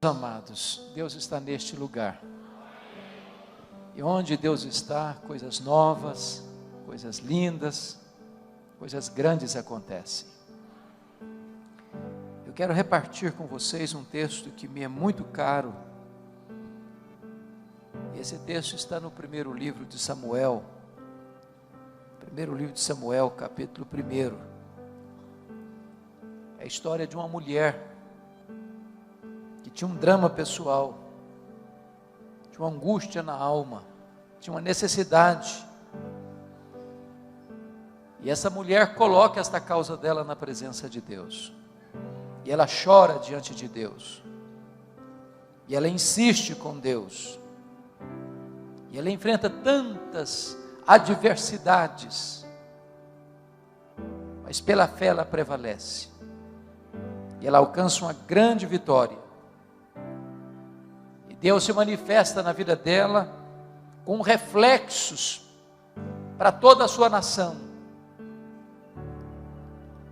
Amados, Deus está neste lugar. E onde Deus está, coisas novas, coisas lindas, coisas grandes acontecem. Eu quero repartir com vocês um texto que me é muito caro. Esse texto está no primeiro livro de Samuel. Primeiro livro de Samuel, capítulo 1. É a história de uma mulher que tinha um drama pessoal, tinha uma angústia na alma, tinha uma necessidade. E essa mulher coloca esta causa dela na presença de Deus. E ela chora diante de Deus. E ela insiste com Deus. E ela enfrenta tantas adversidades. Mas pela fé ela prevalece. E ela alcança uma grande vitória. E Deus se manifesta na vida dela com reflexos para toda a sua nação.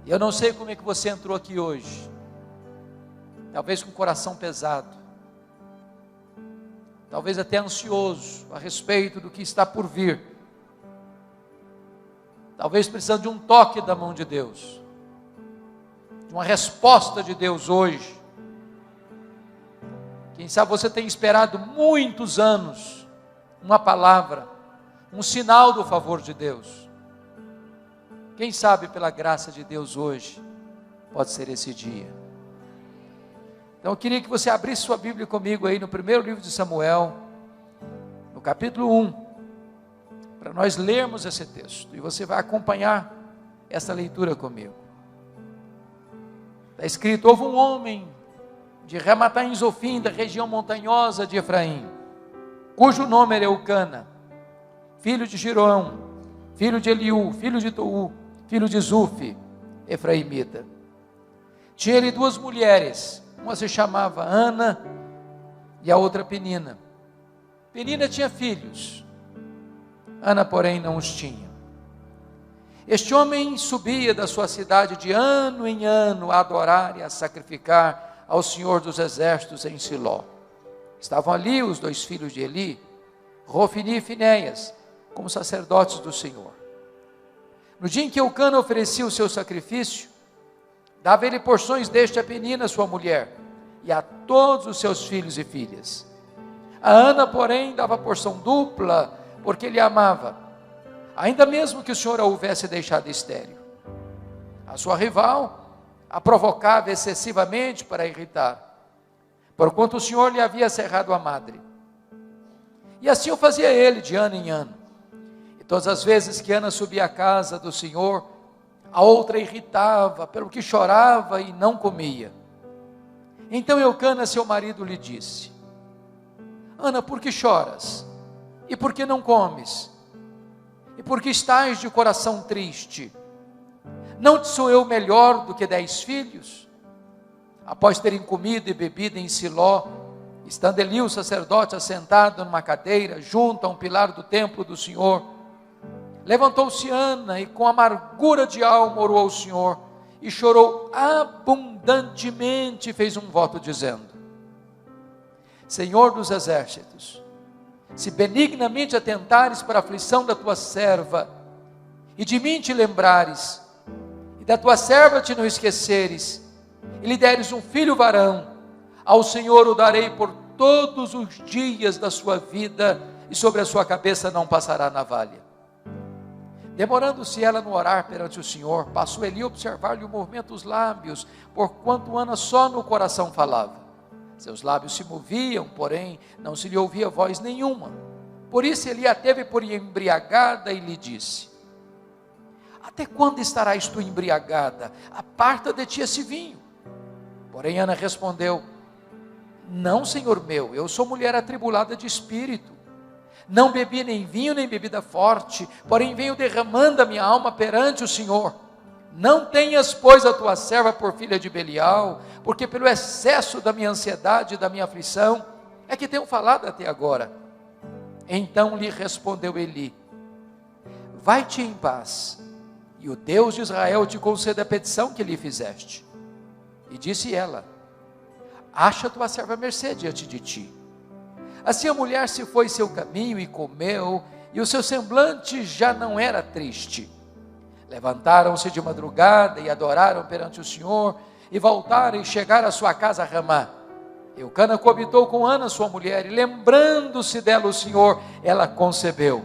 E eu não sei como é que você entrou aqui hoje. Talvez com o coração pesado. Talvez até ansioso a respeito do que está por vir. Talvez precisando de um toque da mão de Deus. De uma resposta de Deus hoje. Quem sabe você tem esperado muitos anos uma palavra, um sinal do favor de Deus. Quem sabe pela graça de Deus hoje pode ser esse dia. Então eu queria que você abrisse sua Bíblia comigo aí no primeiro livro de Samuel, no capítulo 1, para nós lermos esse texto, e você vai acompanhar essa leitura comigo. Está escrito: houve um homem de Ramataim Zofim, da região montanhosa de Efraim, cujo nome era Eucana, filho de Giroão, filho de Eliú, filho de Tou, filho de Zufi, efraimita. Tinha ele duas mulheres, uma se chamava Ana e a outra Penina. Penina tinha filhos, Ana porém não os tinha. Este homem subia da sua cidade de ano em ano a adorar e a sacrificar ao Senhor dos Exércitos em Siló. Estavam ali os dois filhos de Eli, Rofini e Finéias, como sacerdotes do Senhor. No dia em que Eucana oferecia o seu sacrifício, dava ele porções deste a Penina, sua mulher, e a todos os seus filhos e filhas. A Ana, porém, dava porção dupla, porque ele amava, ainda mesmo que o Senhor a houvesse deixado estéril. A sua rival a provocava excessivamente para irritar, porquanto o Senhor lhe havia cerrado a madre. E assim o fazia ele de ano em ano. E todas as vezes que Ana subia à casa do Senhor, a outra irritava, pelo que chorava e não comia. Então Eucana, seu marido, lhe disse: Ana, por que choras? E por que não comes? E por que estás de coração triste? Não te sou eu melhor do que 10 filhos? Após terem comido e bebido em Siló, estando Eli o sacerdote assentado numa cadeira, junto a um pilar do templo do Senhor, levantou-se Ana e com amargura de alma orou ao Senhor, e chorou abundantemente, e fez um voto dizendo: Senhor dos exércitos, se benignamente atentares para a aflição da tua serva, e de mim te lembrares, e da tua serva te não esqueceres, e lhe deres um filho varão, ao Senhor o darei por todos os dias da sua vida, e sobre a sua cabeça não passará navalha. Demorando-se ela no orar perante o Senhor, passou Eli a observar-lhe o movimento dos lábios, porquanto Ana só no coração falava. Seus lábios se moviam, porém não se lhe ouvia voz nenhuma. Por isso Eli a teve por embriagada e lhe disse: Até quando estarás tu embriagada? Aparta de ti esse vinho. Porém Ana respondeu: Não, Senhor meu, eu sou mulher atribulada de espírito. Não bebi nem vinho nem bebida forte, porém venho derramando a minha alma perante o Senhor. Não tenhas, pois, a tua serva por filha de Belial, porque pelo excesso da minha ansiedade e da minha aflição é que tenho falado até agora. Então lhe respondeu Eli: Vai-te em paz, e o Deus de Israel te conceda a petição que lhe fizeste. E disse ela: acha tua serva mercê diante de ti. Assim a mulher se foi seu caminho e comeu, e o seu semblante já não era triste. Levantaram-se de madrugada e adoraram perante o Senhor, e voltaram e chegaram à sua casa a Ramá. Eucana coabitou com Ana, sua mulher, e lembrando-se dela o Senhor, ela concebeu.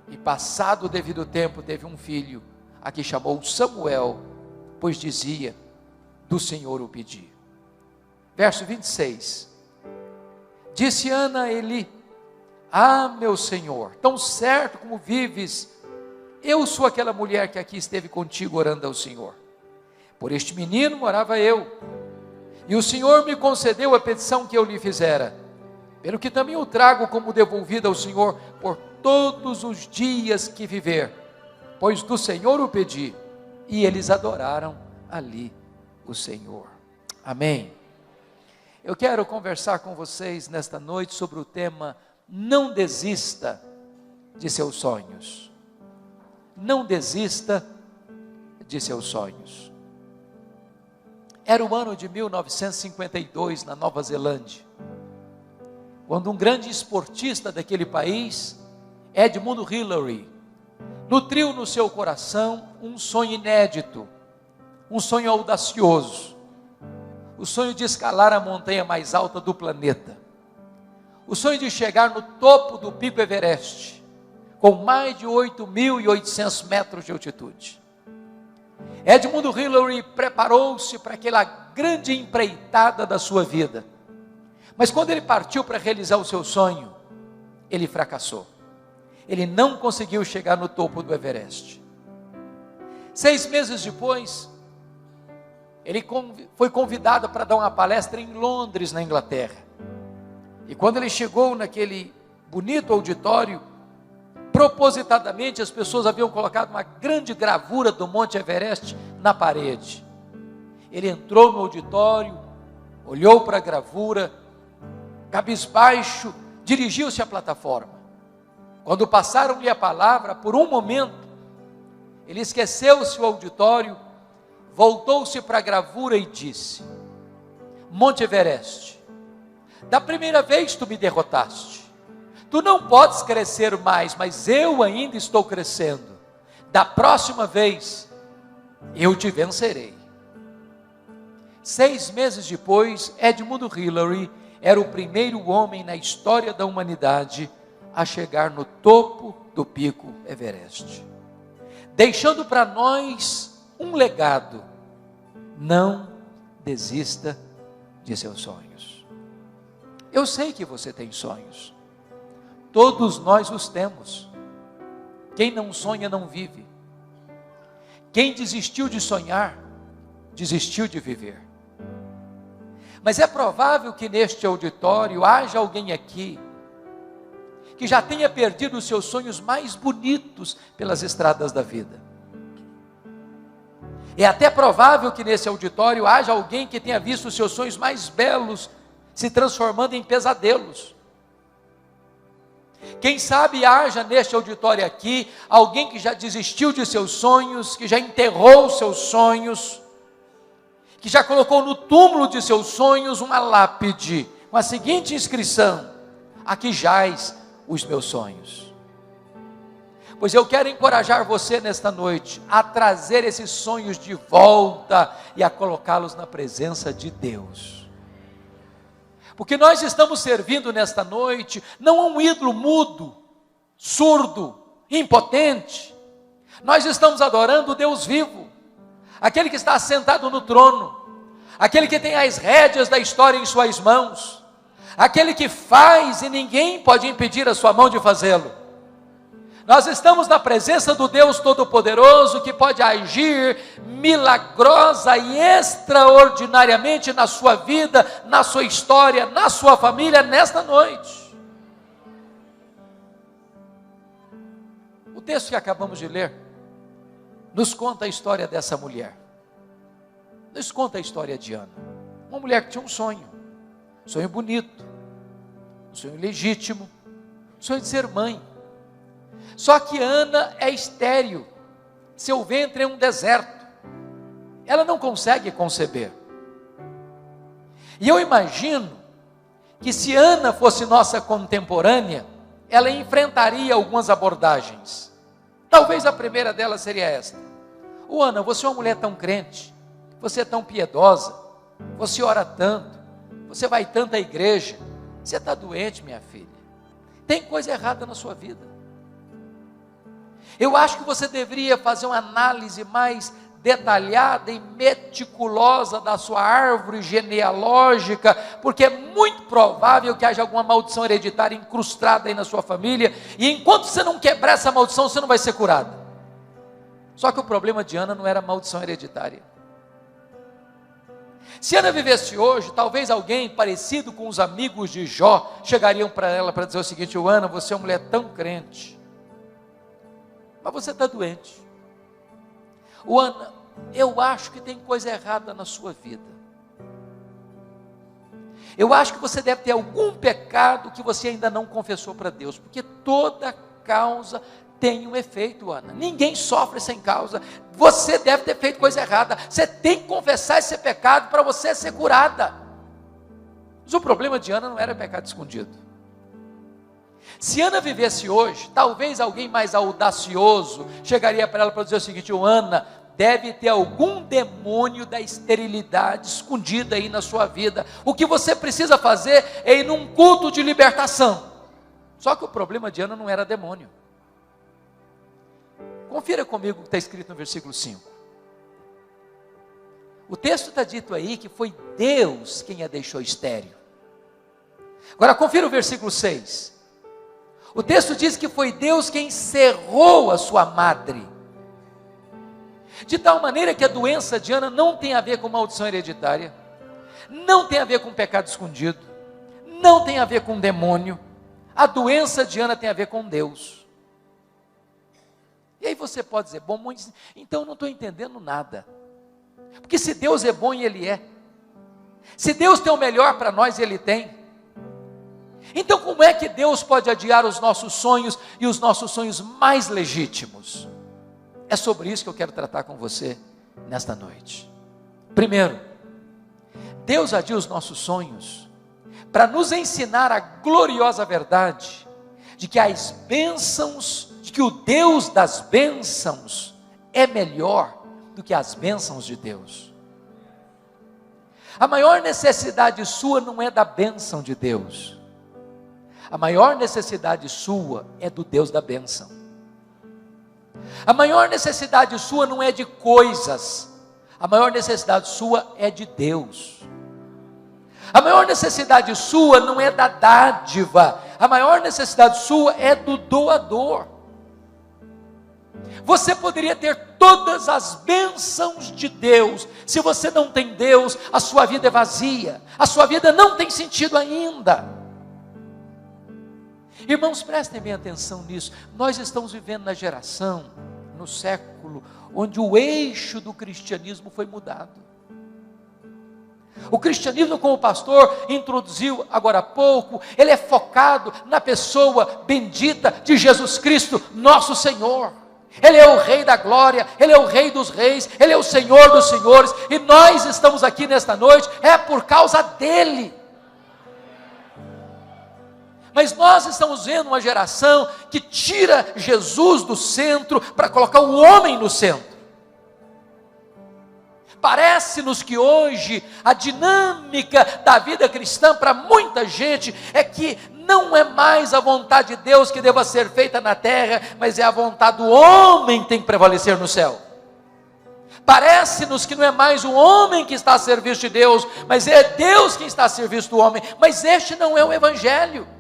E passado o devido tempo, teve um filho, a que chamou Samuel, pois dizia, do Senhor o pedi. Verso 26. Disse Ana a Eli, meu Senhor, tão certo como vives, eu sou aquela mulher que aqui esteve contigo orando ao Senhor. Por este menino morava eu, e o Senhor me concedeu a petição que eu lhe fizera, pelo que também o trago como devolvida ao Senhor por todos os dias que viver, pois do Senhor o pedi, e eles adoraram ali o Senhor. Amém. Eu quero conversar com vocês nesta noite sobre o tema, não desista de seus sonhos. Não desista de seus sonhos. Era o ano de 1952 na Nova Zelândia, quando um grande esportista daquele país, Edmund Hillary, nutriu no seu coração um sonho inédito, um sonho audacioso, o sonho de escalar a montanha mais alta do planeta, o sonho de chegar no topo do Pico Everest, com mais de 8.800 metros de altitude. Edmund Hillary preparou-se para aquela grande empreitada da sua vida, mas quando ele partiu para realizar o seu sonho, ele fracassou. Ele não conseguiu chegar no topo do Everest. 6 meses depois, ele foi convidado para dar uma palestra em Londres, na Inglaterra. E quando ele chegou naquele bonito auditório, propositadamente as pessoas haviam colocado uma grande gravura do Monte Everest na parede. Ele entrou no auditório, olhou para a gravura, cabisbaixo, dirigiu-se à plataforma. Quando passaram-lhe a palavra, por um momento, ele esqueceu-se o auditório, voltou-se para a gravura e disse, Monte Everest, da primeira vez tu me derrotaste, tu não podes crescer mais, mas eu ainda estou crescendo, da próxima vez, eu te vencerei. 6 meses depois, Edmund Hillary era o primeiro homem na história da humanidade a chegar no topo do Pico Everest, deixando para nós um legado. Não desista de seus sonhos. Eu sei que você tem sonhos, todos nós os temos. Quem não sonha não vive. Quem desistiu de sonhar, desistiu de viver. Mas é provável que neste auditório haja alguém aqui que já tenha perdido os seus sonhos mais bonitos pelas estradas da vida. É até provável que nesse auditório haja alguém que tenha visto os seus sonhos mais belos se transformando em pesadelos. Quem sabe haja neste auditório aqui alguém que já desistiu de seus sonhos, que já enterrou seus sonhos, que já colocou no túmulo de seus sonhos uma lápide com a seguinte inscrição: aqui jaz os meus sonhos. Pois eu quero encorajar você nesta noite a trazer esses sonhos de volta e a colocá-los na presença de Deus. Porque nós estamos servindo nesta noite não a um ídolo mudo, surdo, impotente. Nós estamos adorando o Deus vivo, aquele que está assentado no trono, aquele que tem as rédeas da história em suas mãos, aquele que faz e ninguém pode impedir a sua mão de fazê-lo. Nós estamos na presença do Deus Todo-Poderoso, que pode agir milagrosa e extraordinariamente na sua vida, na sua história, na sua família, nesta noite. O texto que acabamos de ler nos conta a história dessa mulher, nos conta a história de Ana, uma mulher que tinha um sonho bonito, um sonho legítimo, um sonho de ser mãe. Só que Ana é estéril, seu ventre é um deserto, ela não consegue conceber. E eu imagino que se Ana fosse nossa contemporânea, ela enfrentaria algumas abordagens. Talvez a primeira delas seria esta: Ana, você é uma mulher tão crente, você é tão piedosa, você ora tanto, você vai tanto à igreja, você está doente, minha filha, tem coisa errada na sua vida. Eu acho que você deveria fazer uma análise mais detalhada e meticulosa da sua árvore genealógica, porque é muito provável que haja alguma maldição hereditária incrustada aí na sua família, e enquanto você não quebrar essa maldição, você não vai ser curada. Só que o problema de Ana não era maldição hereditária. Se Ana vivesse hoje, talvez alguém parecido com os amigos de Jó chegariam para ela para dizer o seguinte: Ana, você é uma mulher tão crente, mas você está doente. Ana, eu acho que tem coisa errada na sua vida. Eu acho que você deve ter algum pecado que você ainda não confessou para Deus, porque toda causa tem um efeito, Ana. Ninguém sofre sem causa. Você deve ter feito coisa errada. Você tem que confessar esse pecado para você ser curada. Mas o problema de Ana não era pecado escondido. Se Ana vivesse hoje, talvez alguém mais audacioso chegaria para ela para dizer o seguinte: Ana, deve ter algum demônio da esterilidade escondido aí na sua vida. O que você precisa fazer é ir num culto de libertação. Só que o problema de Ana não era demônio. Confira comigo o que está escrito no versículo 5. O texto está dito aí que foi Deus quem a deixou estéril. Agora confira o versículo 6. O texto diz que foi Deus quem cerrou a sua madre. De tal maneira que a doença de Ana não tem a ver com maldição hereditária, não tem a ver com pecado escondido, não tem a ver com demônio. A doença de Ana tem a ver com Deus. E aí você pode dizer: bom, então eu não estou entendendo nada. Porque se Deus é bom, e Ele é. Se Deus tem o melhor para nós, Ele tem. Então como é que Deus pode adiar os nossos sonhos e os nossos sonhos mais legítimos? É sobre isso que eu quero tratar com você nesta noite. Primeiro, Deus adia os nossos sonhos para nos ensinar a gloriosa verdade de que as bênçãos, de que o Deus das bênçãos é melhor do que as bênçãos de Deus. A maior necessidade sua não é da bênção de Deus. A maior necessidade sua é do Deus da bênção. A maior necessidade sua não é de coisas. A maior necessidade sua é de Deus. A maior necessidade sua não é da dádiva. A maior necessidade sua é do doador. Você poderia ter todas as bênçãos de Deus. Se você não tem Deus, a sua vida é vazia. A sua vida não tem sentido ainda. Irmãos, prestem bem atenção nisso. Nós estamos vivendo na geração, no século, onde o eixo do cristianismo foi mudado. O cristianismo, como o pastor introduziu agora há pouco, ele é focado na pessoa bendita de Jesus Cristo, nosso Senhor. Ele é o Rei da glória, Ele é o Rei dos reis, Ele é o Senhor dos senhores, e nós estamos aqui nesta noite, é por causa dEle. Mas nós estamos vendo uma geração que tira Jesus do centro para colocar o homem no centro. Parece-nos que hoje a dinâmica da vida cristã para muita gente é que não é mais a vontade de Deus que deva ser feita na terra, mas é a vontade do homem que tem que prevalecer no céu. Parece-nos que não é mais o homem que está a serviço de Deus, mas é Deus quem está a serviço do homem. Mas este não é o Evangelho.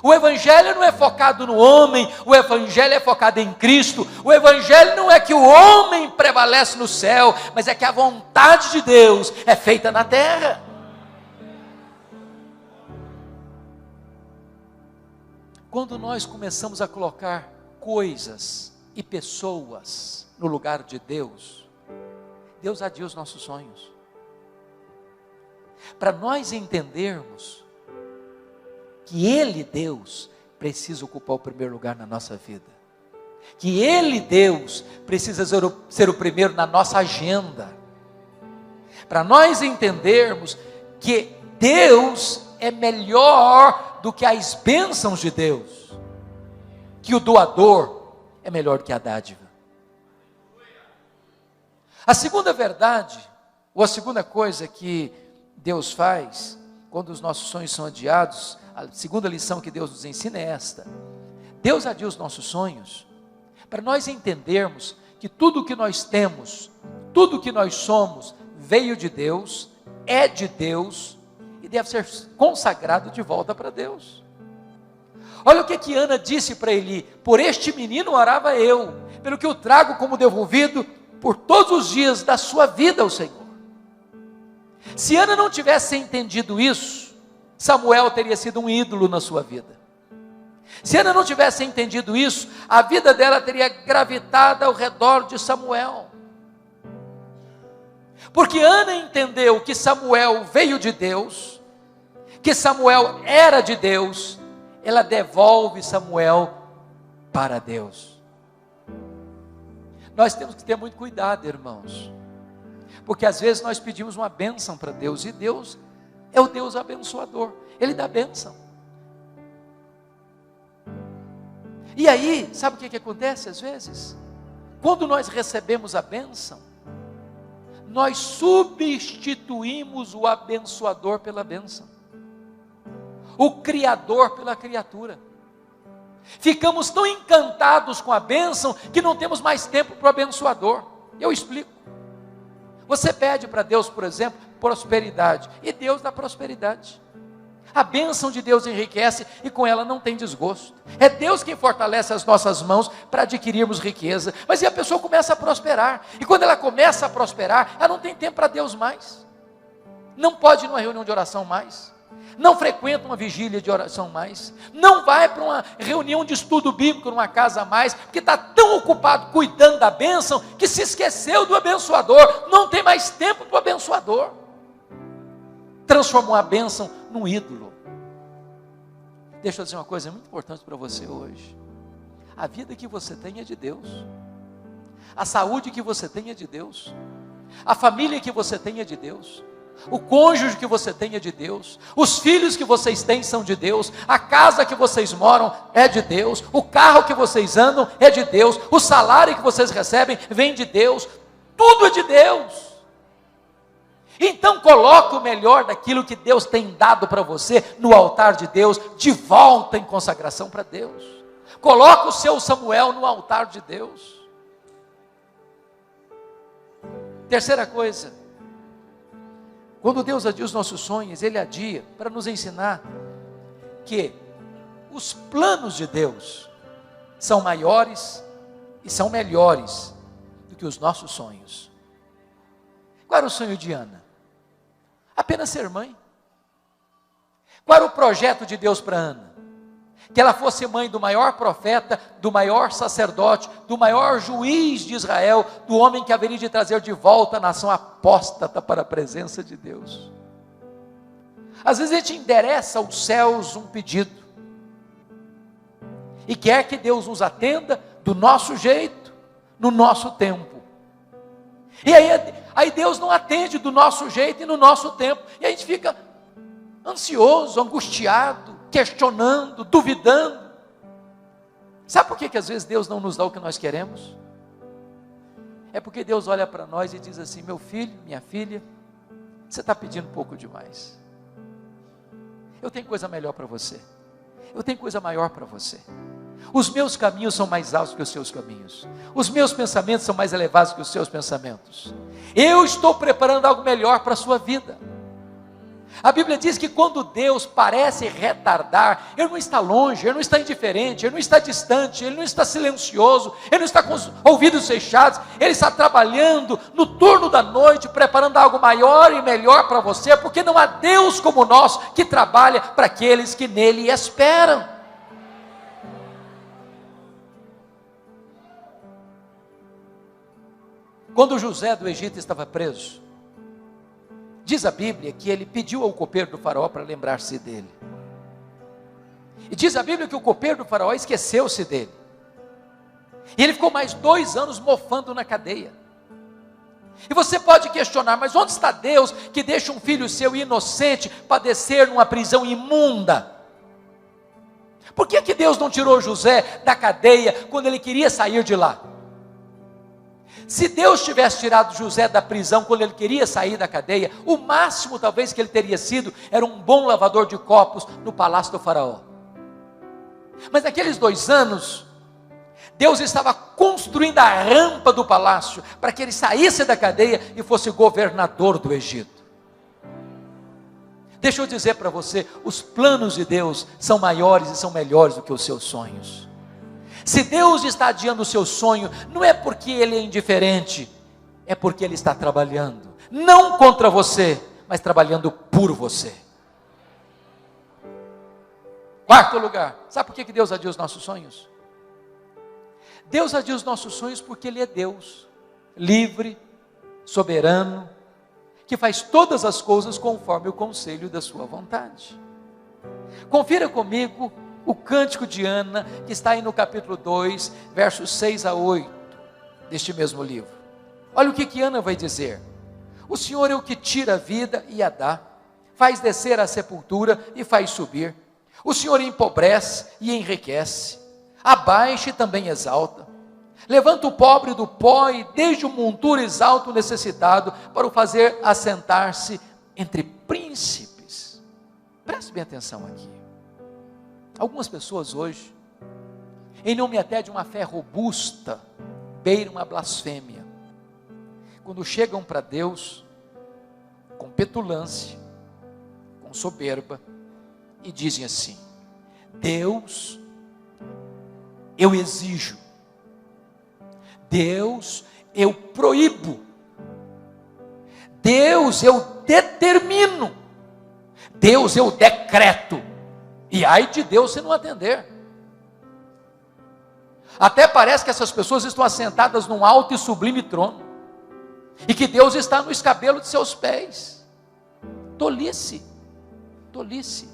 O Evangelho não é focado no homem, o Evangelho é focado em Cristo. O Evangelho não é que o homem prevalece no céu, mas é que a vontade de Deus é feita na terra. Quando nós começamos a colocar coisas e pessoas no lugar de Deus, Deus adia os nossos sonhos. Para nós entendermos que Ele, Deus, precisa ocupar o primeiro lugar na nossa vida. Que Ele, Deus, precisa ser o primeiro na nossa agenda. Para nós entendermos que Deus é melhor do que as bênçãos de Deus, que o doador é melhor do que a dádiva. A segunda verdade, ou a segunda coisa que Deus faz quando os nossos sonhos são adiados, a segunda lição que Deus nos ensina é esta: Deus adia os nossos sonhos para nós entendermos que tudo o que nós temos, tudo o que nós somos, veio de Deus, é de Deus e deve ser consagrado de volta para Deus. Olha o que Ana disse para Eli: por este menino orava eu, pelo que eu trago como devolvido por todos os dias da sua vida ao Senhor. Se Ana não tivesse entendido isso, Samuel teria sido um ídolo na sua vida. Se Ana não tivesse entendido isso, a vida dela teria gravitado ao redor de Samuel. Porque Ana entendeu que Samuel veio de Deus, que Samuel era de Deus, ela devolve Samuel para Deus. Nós temos que ter muito cuidado, irmãos, porque às vezes nós pedimos uma bênção para Deus, e Deus é o Deus abençoador, Ele dá bênção. E aí, sabe o que acontece às vezes? Quando nós recebemos a bênção, nós substituímos o abençoador pela bênção, o Criador pela criatura. Ficamos tão encantados com a bênção que não temos mais tempo para o abençoador. Eu explico. Você pede para Deus, por exemplo, prosperidade, e Deus dá prosperidade. A bênção de Deus enriquece e com ela não tem desgosto. É Deus quem fortalece as nossas mãos para adquirirmos riqueza. Mas e a pessoa começa a prosperar, e quando ela começa a prosperar, ela não tem tempo para Deus mais, não pode ir numa reunião de oração mais, não frequenta uma vigília de oração mais, não vai para uma reunião de estudo bíblico numa casa mais, porque está tão ocupado cuidando da bênção, que se esqueceu do abençoador, não tem mais tempo para o abençoador, transformou a bênção num ídolo. Deixa eu dizer uma coisa muito importante para você hoje: a vida que você tem é de Deus, a saúde que você tem é de Deus, a família que você tem é de Deus, o cônjuge que você tem é de Deus, os filhos que vocês têm são de Deus, a casa que vocês moram é de Deus, o carro que vocês andam é de Deus, o salário que vocês recebem vem de Deus, tudo é de Deus. Então coloque o melhor daquilo que Deus tem dado para você no altar de Deus, de volta em consagração para Deus. Coloque o seu Samuel no altar de Deus. Terceira coisa, quando Deus adia os nossos sonhos, Ele adia para nos ensinar que os planos de Deus são maiores e são melhores do que os nossos sonhos. Qual era o sonho de Ana? Apenas ser mãe. Qual era o projeto de Deus para Ana? Que ela fosse mãe do maior profeta, do maior sacerdote, do maior juiz de Israel, do homem que haveria de trazer de volta a nação apóstata para a presença de Deus. Às vezes a gente endereça aos céus um pedido, e quer que Deus nos atenda do nosso jeito, no nosso tempo. E aí Deus não atende do nosso jeito e no nosso tempo, e a gente fica ansioso, angustiado, questionando, duvidando. Sabe por que às vezes Deus não nos dá o que nós queremos? É porque Deus olha para nós e diz assim: meu filho, minha filha, você está pedindo um pouco demais. Eu tenho coisa melhor para você, eu tenho coisa maior para você. Os meus caminhos são mais altos que os seus caminhos, os meus pensamentos são mais elevados que os seus pensamentos. Eu estou preparando algo melhor para a sua vida. A Bíblia diz que quando Deus parece retardar, Ele não está longe, Ele não está indiferente, Ele não está distante, Ele não está silencioso, Ele não está com os ouvidos fechados, Ele está trabalhando no turno da noite, preparando algo maior e melhor para você, porque não há Deus como o nosso, que trabalha para aqueles que nele esperam. Quando José do Egito estava preso, diz a Bíblia que ele pediu ao copeiro do faraó para lembrar-se dele. E diz a Bíblia que o copeiro do faraó esqueceu-se dele. E ele ficou mais 2 anos mofando na cadeia. E você pode questionar, mas onde está Deus que deixa um filho seu inocente padecer numa prisão imunda? Por que Deus não tirou José da cadeia quando ele queria sair de lá? Se Deus tivesse tirado José da prisão quando ele queria sair da cadeia, o máximo talvez que ele teria sido era um bom lavador de copos no palácio do faraó. Mas naqueles 2 anos, Deus estava construindo a rampa do palácio para que ele saísse da cadeia e fosse governador do Egito. Deixa eu dizer para você, os planos de Deus são maiores e são melhores do que os seus sonhos. Se Deus está adiando o seu sonho, não é porque Ele é indiferente, é porque Ele está trabalhando, não contra você, mas trabalhando por você. 4º lugar, sabe por que Deus adia os nossos sonhos? Deus adia os nossos sonhos porque Ele é Deus, livre, soberano, que faz todas as coisas conforme o conselho da sua vontade. Confira comigo o cântico de Ana, que está aí no capítulo 2, versos 6 a 8, deste mesmo livro. Olha o que Ana vai dizer: o Senhor é o que tira a vida e a dá, faz descer a sepultura e faz subir. O Senhor empobrece e enriquece, abaixa e também exalta. Levanta o pobre do pó e desde o monturo exalta o necessitado, para o fazer assentar-se entre príncipes. Preste bem atenção aqui. Algumas pessoas hoje, em nome até de uma fé robusta, beiram uma blasfêmia. Quando chegam para Deus, com petulância, com soberba, e dizem assim: Deus, eu exijo. Deus, eu proíbo. Deus, eu determino. Deus, eu decreto. E ai de Deus se não atender. Até parece que essas pessoas estão assentadas num alto e sublime trono, e que Deus está no escabelo de seus pés. Tolice, tolice.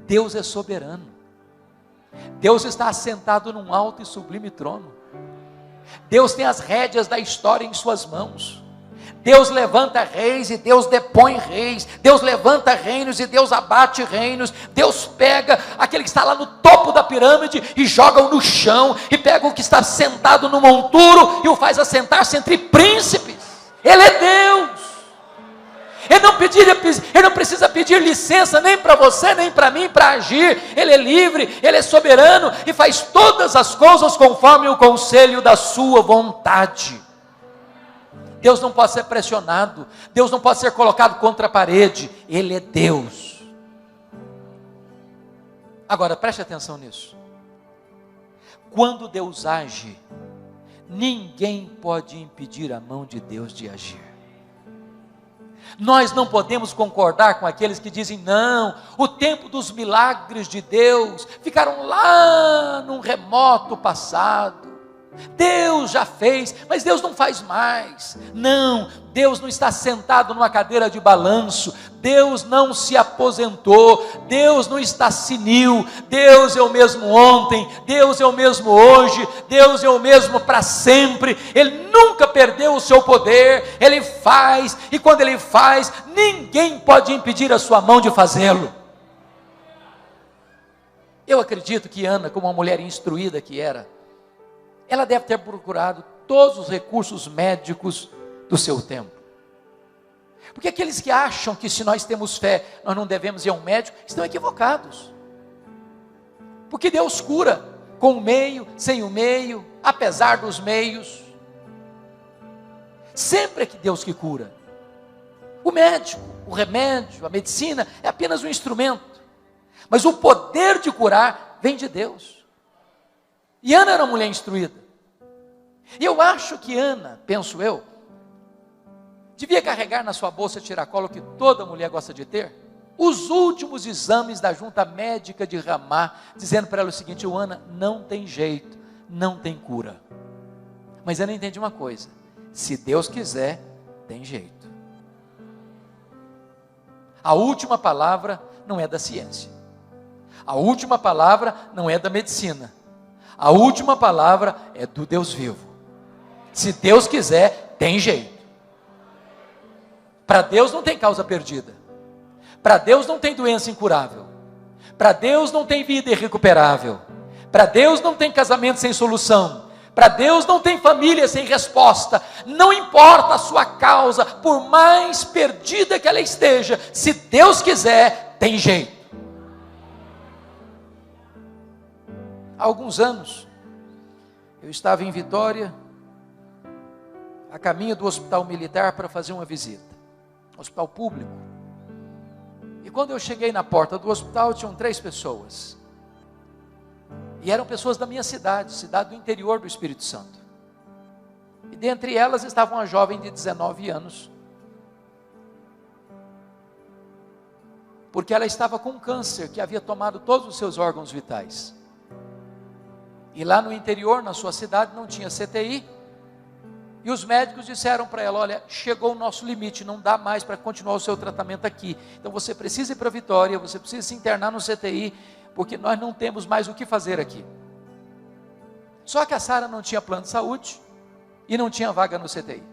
Deus é soberano. Deus está assentado num alto e sublime trono. Deus tem as rédeas da história em suas mãos. Deus levanta reis e Deus depõe reis. Deus levanta reinos e Deus abate reinos. Deus pega aquele que está lá no topo da pirâmide e joga-o no chão, e pega o que está sentado no monturo e o faz assentar-se entre príncipes. Ele é Deus. Ele não precisa pedir licença nem para você, nem para mim, para agir. Ele é livre, Ele é soberano e faz todas as coisas conforme o conselho da sua vontade. Deus não pode ser pressionado, Deus não pode ser colocado contra a parede. Ele é Deus. Agora preste atenção nisso. Quando Deus age, ninguém pode impedir a mão de Deus de agir. Nós não podemos concordar com aqueles que dizem: não, o tempo dos milagres de Deus ficaram lá num remoto passado. Deus já fez, mas Deus não faz mais. Não, Deus não está sentado numa cadeira de balanço. Deus não se aposentou. Deus não está senil. Deus é o mesmo ontem, Deus é o mesmo hoje, Deus é o mesmo para sempre. Ele nunca perdeu o seu poder. Ele faz, e quando Ele faz, ninguém pode impedir a sua mão de fazê-lo. Eu acredito que Ana, como uma mulher instruída que era, ela deve ter procurado todos os recursos médicos do seu tempo. Porque aqueles que acham que se nós temos fé, nós não devemos ir a um médico, estão equivocados. Porque Deus cura com o meio, sem o meio, apesar dos meios. Sempre é que Deus que cura. O médico, o remédio, a medicina é apenas um instrumento. Mas o poder de curar vem de Deus. E Ana era uma mulher instruída. E eu acho que Ana, penso eu, devia carregar na sua bolsa tiracolo, que toda mulher gosta de ter, os últimos exames da junta médica de Ramá, dizendo para ela o seguinte: Ana, não tem jeito, não tem cura. Mas Ana entende uma coisa: se Deus quiser, tem jeito. A última palavra não é da ciência. A última palavra não é da medicina. A última palavra é do Deus vivo. Se Deus quiser, tem jeito. Para Deus não tem causa perdida. Para Deus não tem doença incurável. Para Deus não tem vida irrecuperável. Para Deus não tem casamento sem solução. Para Deus não tem família sem resposta. Não importa a sua causa, por mais perdida que ela esteja, se Deus quiser, tem jeito. Há alguns anos, eu estava em Vitória, a caminho do hospital militar para fazer uma visita, hospital público. E quando eu cheguei na porta do hospital, tinham 3 pessoas. E eram pessoas da minha cidade, cidade do interior do Espírito Santo. E dentre elas estava uma jovem de 19 anos. Porque ela estava com um câncer que havia tomado todos os seus órgãos vitais. E lá no interior, na sua cidade, não tinha CTI. E os médicos disseram para ela: olha, chegou o nosso limite, não dá mais para continuar o seu tratamento aqui. Então você precisa ir para Vitória, você precisa se internar no CTI, porque nós não temos mais o que fazer aqui. Só que a Sara não tinha plano de saúde e não tinha vaga no CTI.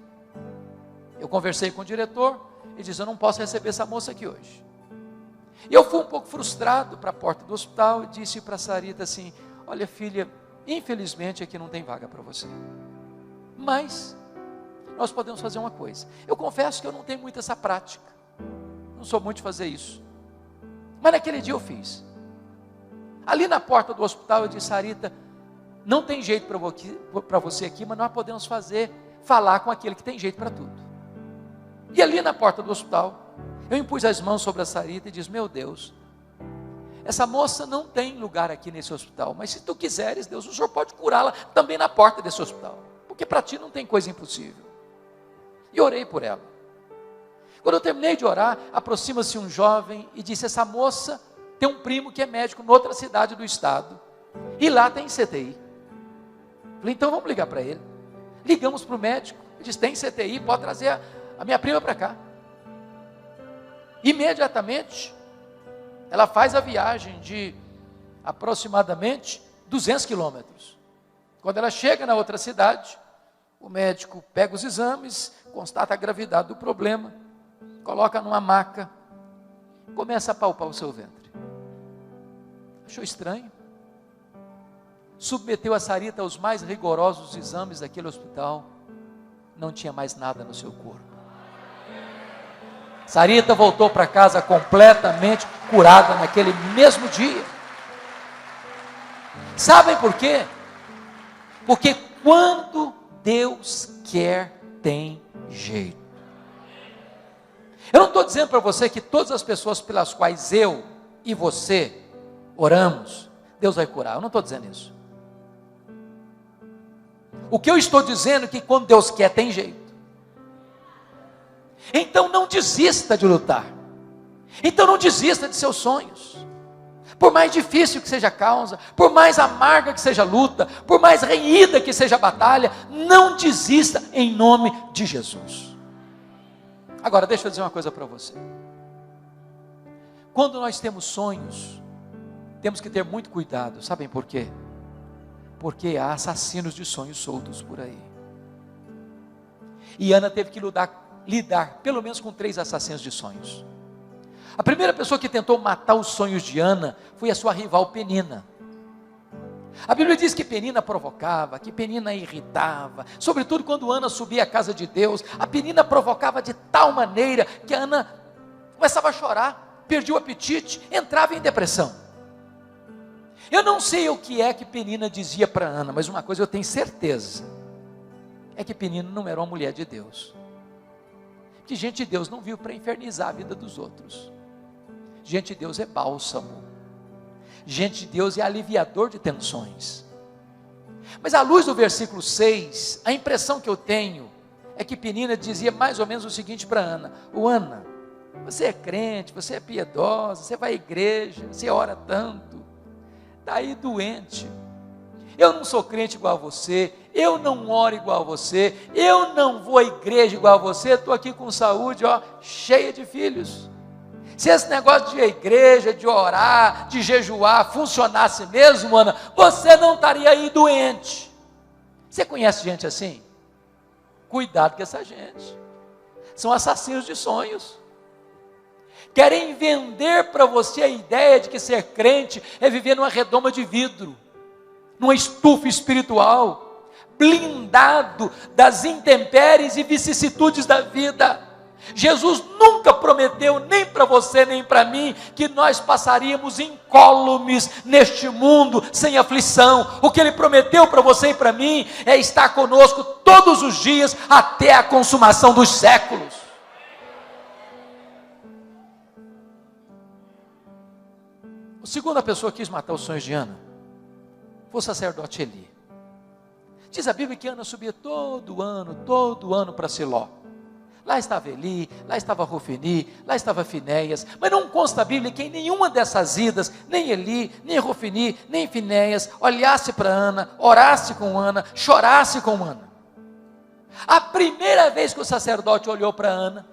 Eu conversei com o diretor e disse: eu não posso receber essa moça aqui hoje. E eu fui um pouco frustrado para a porta do hospital e disse para a Sarita assim: olha, filha, infelizmente aqui não tem vaga para você. Mas nós podemos fazer uma coisa. Eu confesso que eu não tenho muito essa prática. Não sou muito de fazer isso. Mas naquele dia eu fiz. Ali na porta do hospital eu disse: Sarita, não tem jeito para você aqui, mas nós podemos falar com aquele que tem jeito para tudo. E ali na porta do hospital, eu impus as mãos sobre a Sarita e disse: meu Deus, essa moça não tem lugar aqui nesse hospital, mas se tu quiseres, Deus, o Senhor pode curá-la também na porta desse hospital, porque para ti não tem coisa impossível. E orei por ela. Quando eu terminei de orar, aproxima-se um jovem e disse: essa moça tem um primo que é médico em outra cidade do estado, e lá tem CTI. Falei: então vamos ligar para ele. Ligamos para o médico, ele disse: tem CTI, pode trazer a minha prima para cá. Imediatamente, ela faz a viagem de aproximadamente 200 quilômetros. Quando ela chega na outra cidade, o médico pega os exames, constata a gravidade do problema, coloca numa maca, começa a palpar o seu ventre. Achou estranho? Submeteu a Sarita aos mais rigorosos exames daquele hospital. Não tinha mais nada no seu corpo. Sarita voltou para casa completamente curada naquele mesmo dia. Sabem por quê? Porque quando Deus quer, tem jeito. Eu não estou dizendo para você que todas as pessoas pelas quais eu e você oramos, Deus vai curar. Eu não estou dizendo isso. O que eu estou dizendo é que quando Deus quer, tem jeito. Então não desista de lutar. Então não desista de seus sonhos. Por mais difícil que seja a causa, por mais amarga que seja a luta, por mais renhida que seja a batalha, não desista em nome de Jesus. Agora deixa eu dizer uma coisa para você. Quando nós temos sonhos, temos que ter muito cuidado. Sabem por quê? Porque há assassinos de sonhos soltos por aí. E Ana teve que lidar pelo menos com 3 assassinos de sonhos. A primeira pessoa que tentou matar os sonhos de Ana foi a sua rival Penina. A Bíblia diz que Penina provocava, que Penina irritava, sobretudo quando Ana subia à casa de Deus. A Penina provocava de tal maneira que a Ana começava a chorar, perdia o apetite, entrava em depressão. Eu não sei o que é que Penina dizia para Ana, mas uma coisa eu tenho certeza, é que Penina não era uma mulher de Deus. Que gente de Deus não vive para infernizar a vida dos outros. Gente de Deus é bálsamo. Gente de Deus é aliviador de tensões. Mas à luz do versículo 6, a impressão que eu tenho é que Penina dizia mais ou menos o seguinte para Ana: Ana, você é crente, você é piedosa, você vai à igreja, você ora tanto, está aí doente. Eu não sou crente igual a você, eu não oro igual a você, eu não vou à igreja igual a você, estou aqui com saúde, cheia de filhos. Se esse negócio de ir à igreja, de orar, de jejuar funcionasse mesmo, Ana, você não estaria aí doente. Você conhece gente assim? Cuidado com essa gente. São assassinos de sonhos. Querem vender para você a ideia de que ser crente é viver numa redoma de vidro, numa estufa espiritual, blindado das intempéries e vicissitudes da vida. Jesus nunca prometeu, nem para você nem para mim, que nós passaríamos incólumes neste mundo, sem aflição. O que Ele prometeu para você e para mim é estar conosco todos os dias, até a consumação dos séculos. A segunda pessoa que quis matar os sonhos de Ana foi o sacerdote Eli. Diz a Bíblia que Ana subia todo ano para Siló. Lá estava Eli, lá estava Rofini, lá estava Finéias, mas não consta a Bíblia que em nenhuma dessas idas, nem Eli, nem Rofini, nem Finéias, olhasse para Ana, orasse com Ana, chorasse com Ana. A primeira vez que o sacerdote olhou para Ana,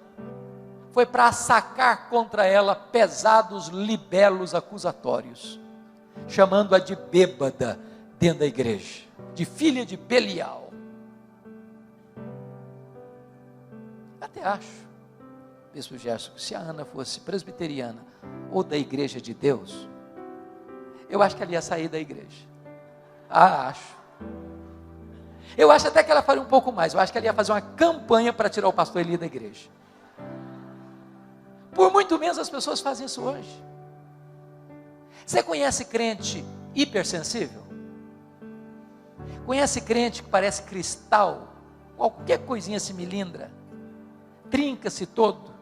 foi para sacar contra ela pesados libelos acusatórios, chamando-a de bêbada dentro da igreja, de filha de Belial. Até acho, Bispo Gerson, que se a Ana fosse presbiteriana ou da igreja de Deus, eu acho que ela ia sair da igreja. Acho. Eu acho até que ela faria um pouco mais. Eu acho que ela ia fazer uma campanha para tirar o pastor Eli da igreja. Por muito menos as pessoas fazem isso hoje. Você conhece crente hipersensível? Conhece crente que parece cristal? Qualquer coisinha se melindra, trinca-se todo,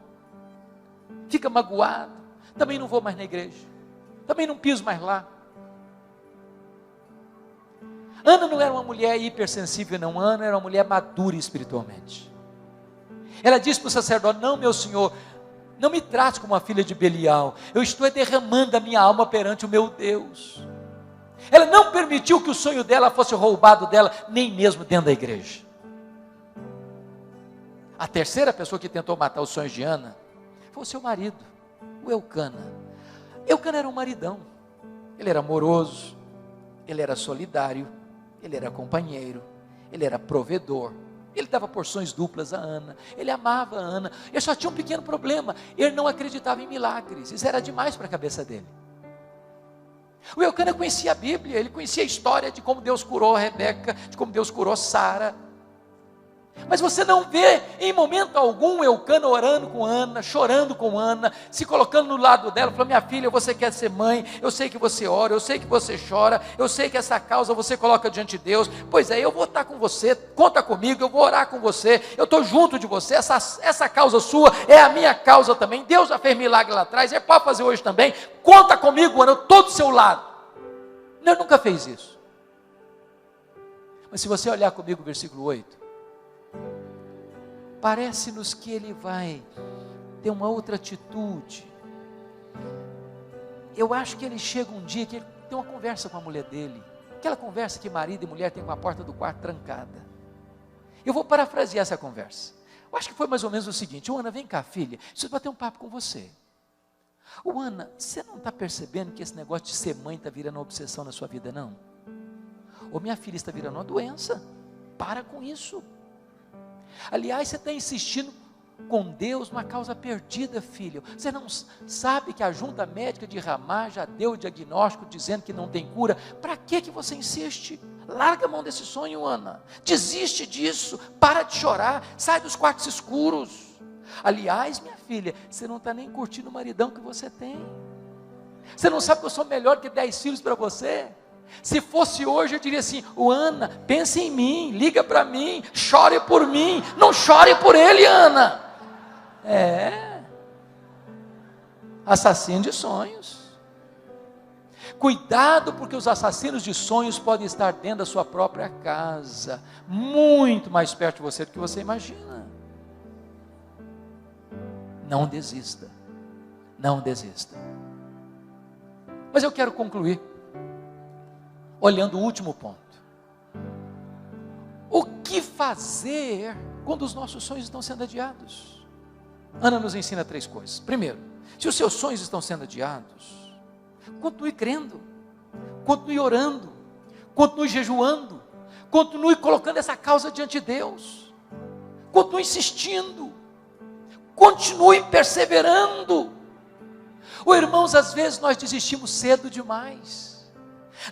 fica magoado. Também não vou mais na igreja, também não piso mais lá. Ana não era uma mulher hipersensível, não. Ana era uma mulher madura espiritualmente. Ela disse para o sacerdote: não, meu senhor, não me trate como uma filha de Belial, eu estou derramando a minha alma perante o meu Deus. Ela não permitiu que o sonho dela fosse roubado dela, nem mesmo dentro da igreja. A terceira pessoa que tentou matar os sonhos de Ana foi o seu marido, o Eucana. Eucana era um maridão, ele era amoroso, ele era solidário, ele era companheiro, ele era provedor, ele dava porções duplas a Ana, ele amava a Ana. Ele só tinha um pequeno problema: ele não acreditava em milagres. Isso era demais para a cabeça dele. O Eucana conhecia a Bíblia, ele conhecia a história de como Deus curou a Rebeca, de como Deus curou Sara. Mas você não vê em momento algum Eucana orando com Ana, chorando com Ana, se colocando no lado dela, falando: minha filha, você quer ser mãe, eu sei que você ora, eu sei que você chora, eu sei que essa causa você coloca diante de Deus. Pois é, eu vou estar com você, conta comigo, eu vou orar com você, eu estou junto de você, essa causa sua é a minha causa também. Deus já fez milagre lá atrás, ele pode fazer hoje também, conta comigo, Ana, eu estou do seu lado. Ele nunca fez isso. Mas se você olhar comigo o versículo 8, parece-nos que ele vai ter uma outra atitude. Eu acho que ele chega um dia que ele tem uma conversa com a mulher dele, aquela conversa que marido e mulher têm com a porta do quarto trancada. Eu vou parafrasear essa conversa. Eu acho que foi mais ou menos o seguinte: Ana, vem cá, filha, preciso bater um papo com você. Ana, você não está percebendo que esse negócio de ser mãe está virando uma obsessão na sua vida, não? Ou minha filha está virando uma doença? Para com isso. Aliás, você está insistindo com Deus numa causa perdida, filho. Você não sabe que a junta médica de Ramá já deu o diagnóstico dizendo que não tem cura? Para que você insiste? Larga a mão desse sonho, Ana. Desiste disso. Para de chorar. Sai dos quartos escuros. Aliás, minha filha, você não está nem curtindo o maridão que você tem. Você não sabe que eu sou melhor que 10 filhos para você? Se fosse hoje, eu diria assim: Ana, pense em mim, liga para mim, chore por mim, não chore por ele, Ana. Assassino de sonhos. Cuidado, porque os assassinos de sonhos podem estar dentro da sua própria casa, muito mais perto de você do que você imagina. Não desista, não desista. Mas eu quero concluir olhando o último ponto. O que fazer quando os nossos sonhos estão sendo adiados? Ana nos ensina 3 coisas. Primeiro, se os seus sonhos estão sendo adiados, continue crendo, continue orando, continue jejuando, continue colocando essa causa diante de Deus. Continue insistindo. Continue perseverando. Irmãos, às vezes nós desistimos cedo demais.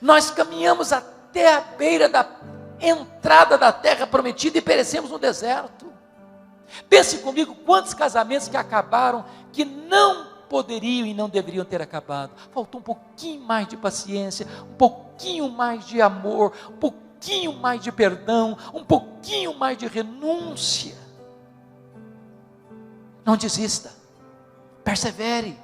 Nós caminhamos até a beira da entrada da terra prometida e perecemos no deserto. Pense comigo, quantos casamentos que acabaram, que não poderiam e não deveriam ter acabado. Faltou um pouquinho mais de paciência, um pouquinho mais de amor, um pouquinho mais de perdão, um pouquinho mais de renúncia. Não desista, persevere,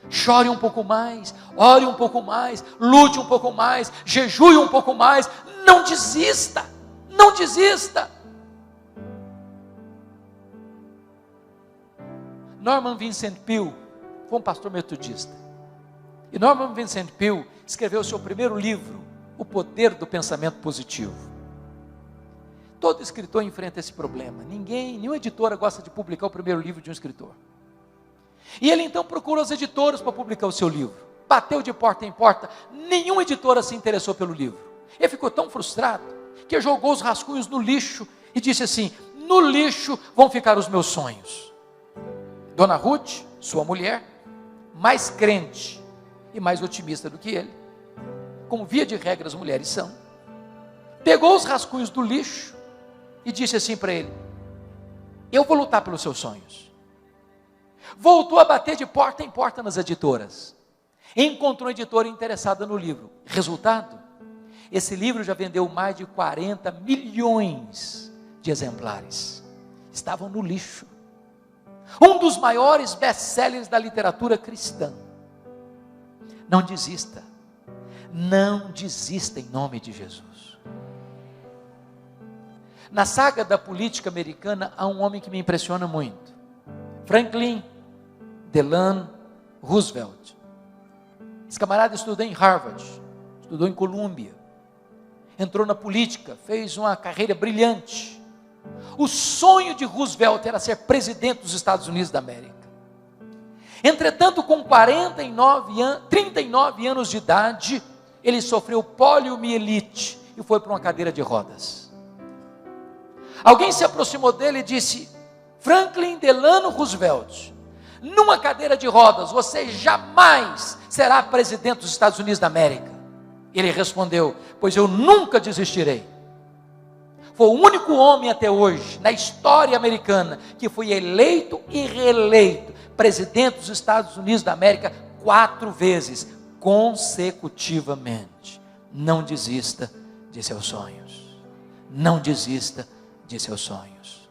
chore um pouco mais, ore um pouco mais, lute um pouco mais, jejue um pouco mais, não desista, não desista. Norman Vincent Peale foi um pastor metodista, e Norman Vincent Peale escreveu o seu primeiro livro, O Poder do Pensamento Positivo. Todo escritor enfrenta esse problema. Nenhuma editora gosta de publicar o primeiro livro de um escritor. E ele então procurou as editoras para publicar o seu livro. Bateu de porta em porta, nenhuma editora se interessou pelo livro. Ele ficou tão frustrado que jogou os rascunhos no lixo e disse assim: no lixo vão ficar os meus sonhos. Dona Ruth, sua mulher, mais crente e mais otimista do que ele, como via de regra as mulheres são, pegou os rascunhos do lixo e disse assim para ele: eu vou lutar pelos seus sonhos. Voltou a bater de porta em porta nas editoras, encontrou uma editora interessada no livro. Resultado, esse livro já vendeu mais de 40 milhões de exemplares, estavam no lixo. Um dos maiores best-sellers da literatura cristã. Não desista, não desista em nome de Jesus. Na saga da política americana, há um homem que me impressiona muito, Franklin Delano Roosevelt. Esse camarada estudou em Harvard, estudou em Colômbia, entrou na política, fez uma carreira brilhante. O sonho de Roosevelt era ser presidente dos Estados Unidos da América. Entretanto, com 39 anos de idade, ele sofreu poliomielite e foi para uma cadeira de rodas. Alguém se aproximou dele e disse: Franklin Delano Roosevelt, numa cadeira de rodas, você jamais será presidente dos Estados Unidos da América. Ele respondeu: pois eu nunca desistirei. Foi o único homem até hoje, na história americana, que foi eleito e reeleito presidente dos Estados Unidos da América 4 vezes, consecutivamente. Não desista de seus sonhos. Não desista de seus sonhos.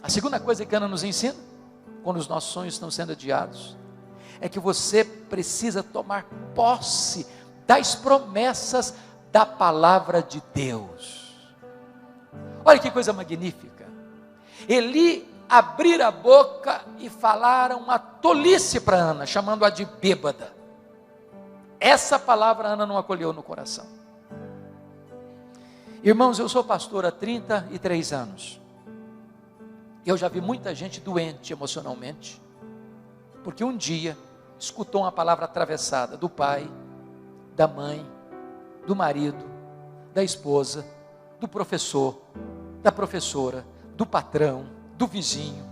A segunda coisa que Ana nos ensina, quando os nossos sonhos estão sendo adiados, é que você precisa tomar posse das promessas da palavra de Deus. Olha que coisa magnífica. Eli abrir a boca e falar uma tolice para Ana, chamando-a de bêbada. Essa palavra Ana não acolheu no coração. Irmãos, eu sou pastor há 33 anos. Eu já vi muita gente doente emocionalmente, porque um dia escutou uma palavra atravessada do pai, da mãe, do marido, da esposa, do professor, da professora, do patrão, do vizinho,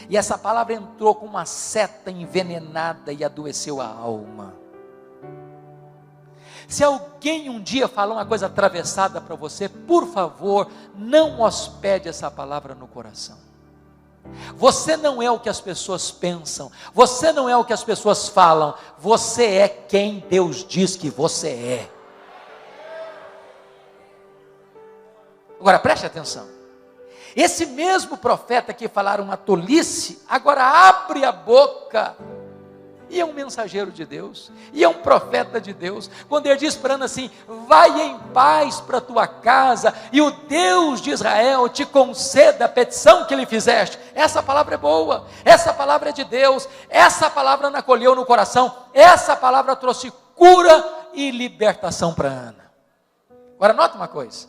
e essa palavra entrou com uma seta envenenada e adoeceu a alma. Se alguém um dia falar uma coisa atravessada para você, por favor, não hospede essa palavra no coração. Você não é o que as pessoas pensam, você não é o que as pessoas falam, você é quem Deus diz que você é. Agora preste atenção, esse mesmo profeta que falaram uma tolice, agora abre a boca, e é um mensageiro de Deus, e é um profeta de Deus, quando ele diz para Ana assim: vai em paz para a tua casa, e o Deus de Israel te conceda a petição que lhe fizeste. Essa palavra é boa, essa palavra é de Deus, essa palavra Ana acolheu no coração, essa palavra trouxe cura e libertação para Ana. Agora nota uma coisa,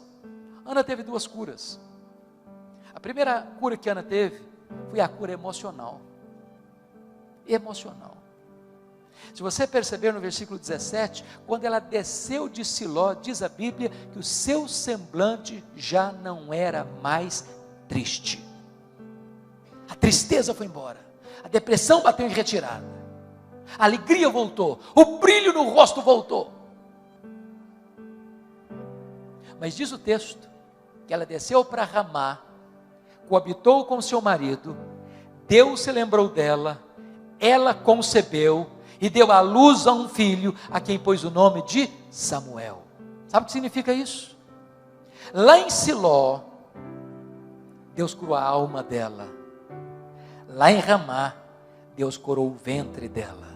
Ana teve 2 curas. A primeira cura que Ana teve foi a cura emocional. Se você perceber no versículo 17, quando ela desceu de Siló, diz a Bíblia que o seu semblante já não era mais triste. A tristeza foi embora, a depressão bateu em retirada, a alegria voltou, o brilho no rosto voltou. Mas diz o texto que ela desceu para Ramá, coabitou com seu marido, Deus se lembrou dela, ela concebeu e deu à luz a um filho, a quem pôs o nome de Samuel. Sabe o que significa isso? Lá em Siló, Deus curou a alma dela. Lá em Ramá, Deus curou o ventre dela.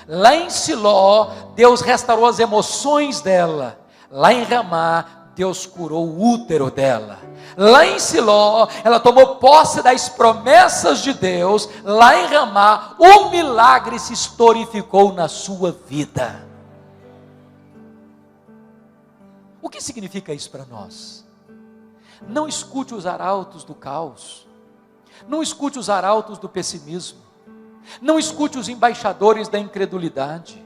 Lá em Siló, Deus restaurou as emoções dela. Lá em Ramá, Deus curou o útero dela. Lá em Siló, ela tomou posse das promessas de Deus. Lá em Ramá, o milagre se historificou na sua vida. O que significa isso para nós? Não escute os arautos do caos. Não escute os arautos do pessimismo. Não escute os embaixadores da incredulidade.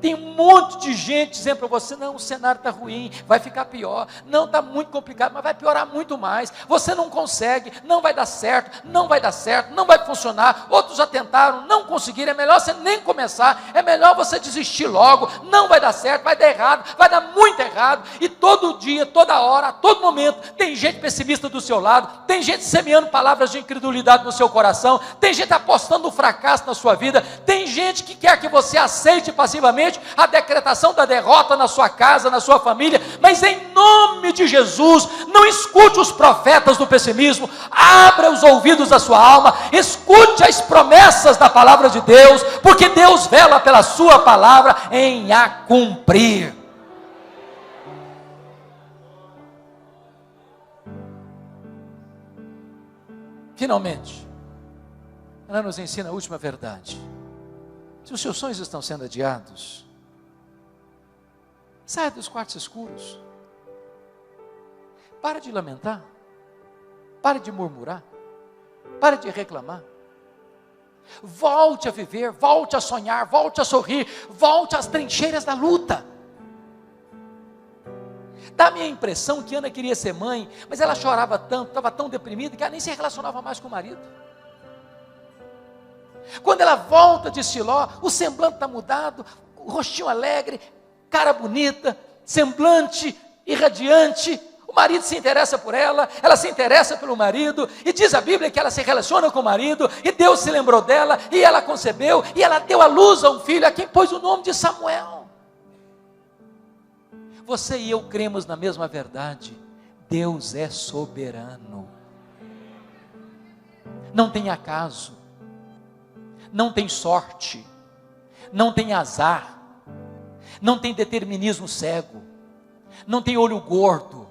Tem um monte de gente dizendo para você: não, o cenário está ruim, vai ficar pior, não, está muito complicado, mas vai piorar muito mais, você não consegue, não vai dar certo, não vai dar certo, não vai funcionar, outros já tentaram, não conseguiram, é melhor você nem começar, é melhor você desistir logo, não vai dar certo, vai dar errado, vai dar muito errado. E todo dia, toda hora, a todo momento, tem gente pessimista do seu lado, tem gente semeando palavras de incredulidade no seu coração, tem gente apostando no fracasso na sua vida, tem gente que quer que você aceite passivamente a decretação da derrota na sua casa, na sua família. Mas em nome de Jesus, não escute os profetas do pessimismo, abra os ouvidos da sua alma, escute as promessas da palavra de Deus, porque Deus vela pela sua palavra em a cumprir. Finalmente, ela nos ensina a última verdade. Se os seus sonhos estão sendo adiados, saia dos quartos escuros. Pare de lamentar. Pare de murmurar. Pare de reclamar. Volte a viver, volte a sonhar, volte a sorrir, volte às trincheiras da luta. Dá-me a impressão que Ana queria ser mãe, mas ela chorava tanto, estava tão deprimida, que ela nem se relacionava mais com o marido. Quando ela volta de Siló, o semblante está mudado, o rostinho alegre, cara bonita, semblante irradiante. O marido se interessa por ela se interessa pelo marido, e diz a Bíblia que ela se relaciona com o marido, e Deus se lembrou dela, e ela concebeu, e ela deu à luz a um filho, a quem pôs o nome de Samuel. Você e eu cremos na mesma verdade: Deus é soberano. Não tem acaso, não tem sorte, não tem azar, não tem determinismo cego, não tem olho gordo,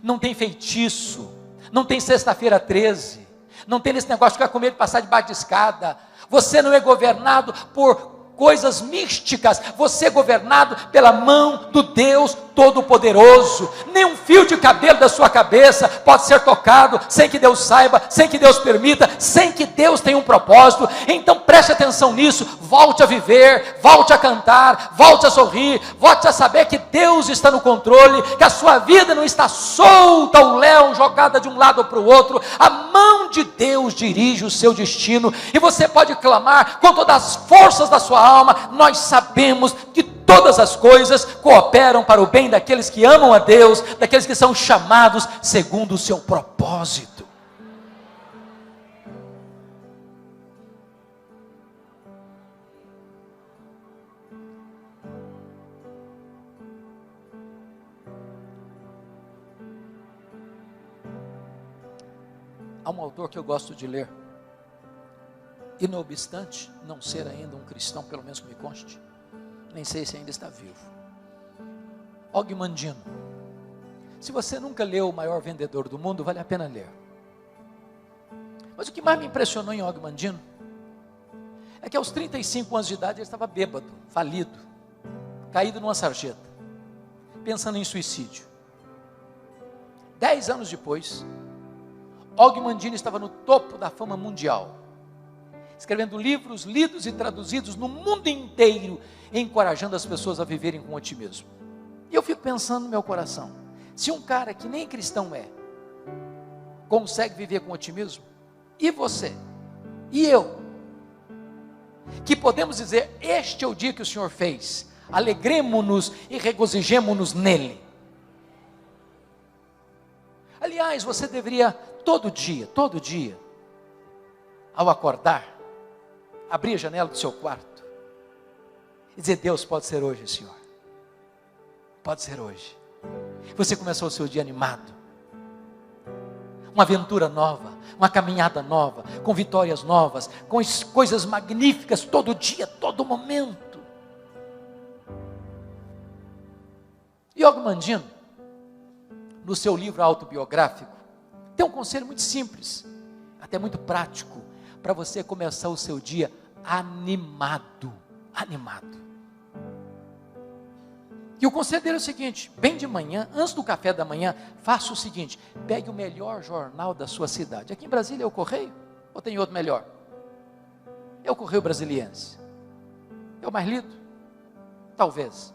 não tem feitiço, não tem sexta-feira 13, não tem esse negócio de ficar com medo de passar debaixo de escada. Você não é governado por coisas místicas, você é governado pela mão do Deus Todo-Poderoso. Nem um fio de cabelo da sua cabeça pode ser tocado sem que Deus saiba, sem que Deus permita, sem que Deus tenha um propósito. Então preste atenção nisso, volte a viver, volte a cantar, volte a sorrir, volte a saber que Deus está no controle, que a sua vida não está solta ao léu, jogada de um lado para o outro. A mão de Deus dirige o seu destino, e você pode clamar com todas as forças da sua alma: nós sabemos que todas as coisas cooperam para o bem daqueles que amam a Deus, daqueles que são chamados segundo o seu propósito. Há um autor que eu gosto de ler, e não obstante não ser ainda um cristão, pelo menos que me conste, nem sei se ainda está vivo, Og Mandino. Se você nunca leu O Maior Vendedor do Mundo, vale a pena ler. Mas o que mais me impressionou em Og Mandino é que aos 35 anos de idade ele estava bêbado, falido, caído numa sarjeta, pensando em suicídio. 10 anos depois, Og Mandino estava no topo da fama mundial, escrevendo livros lidos e traduzidos no mundo inteiro, encorajando as pessoas a viverem com otimismo. E eu fico pensando no meu coração, se um cara que nem cristão consegue viver com otimismo, e você, e eu, que podemos dizer, este é o dia que o Senhor fez, alegremo-nos e regozijemo-nos nele. Aliás, você deveria todo dia, ao acordar, abrir a janela do seu quarto e dizer: Deus, pode ser hoje, Senhor, pode ser hoje. Você começou o seu dia animado, uma aventura nova, uma caminhada nova, com vitórias novas, com coisas magníficas todo dia, todo momento. Og Mandino, no seu livro autobiográfico, tem um conselho muito simples, até muito prático, para você começar o seu dia animado. E o conselho dele é o seguinte: bem de manhã, antes do café da manhã, faça o seguinte: pegue o melhor jornal da sua cidade. Aqui em Brasília é o Correio? Ou tem outro melhor? É o Correio Brasiliense. É o mais lido? Talvez.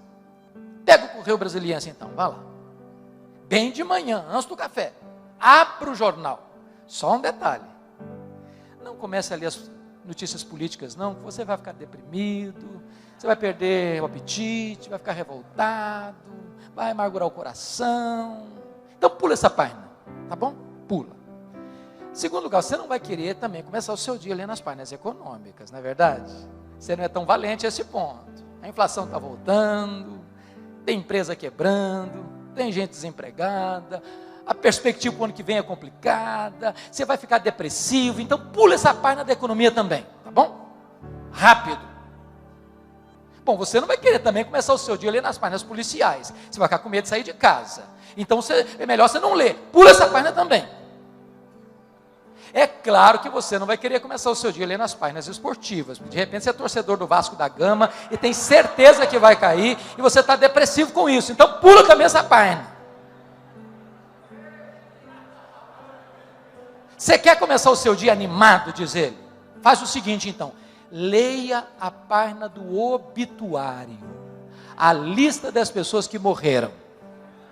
Pega o Correio Brasiliense então, vá lá. Bem de manhã, antes do café, abra o jornal. Só um detalhe: não comece a ler as notícias políticas não, que você vai ficar deprimido, você vai perder o apetite, vai ficar revoltado, vai amargurar o coração. Então pula essa página, tá bom? Pula. Segundo lugar, você não vai querer também começar o seu dia lendo as páginas econômicas, não é verdade? Você não é tão valente a esse ponto. A inflação está voltando, tem empresa quebrando, tem gente desempregada, a perspectiva para o ano que vem é complicada, você vai ficar depressivo, então pula essa página da economia também, tá bom? Rápido. Bom, você não vai querer também começar o seu dia lendo as páginas policiais, você vai ficar com medo de sair de casa, então é melhor você não ler, pula essa página também. É claro que você não vai querer começar o seu dia lendo as páginas esportivas, de repente você é torcedor do Vasco da Gama, e tem certeza que vai cair, e você está depressivo com isso, então pula também essa página. Você quer começar o seu dia animado, diz ele? Faz o seguinte então, leia a página do obituário, a lista das pessoas que morreram.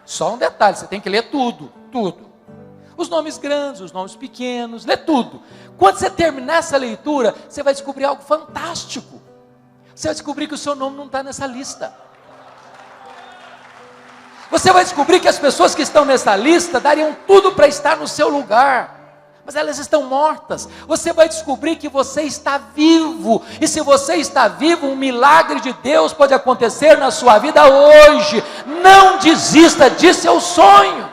Só um detalhe, você tem que ler tudo. Os nomes grandes, os nomes pequenos, lê tudo. Quando você terminar essa leitura, você vai descobrir algo fantástico. Você vai descobrir que o seu nome não está nessa lista. Você vai descobrir que as pessoas que estão nessa lista dariam tudo para estar no seu lugar, mas elas estão mortas. Você vai descobrir que você está vivo, e se você está vivo, um milagre de Deus pode acontecer na sua vida hoje. Não desista de seus sonhos.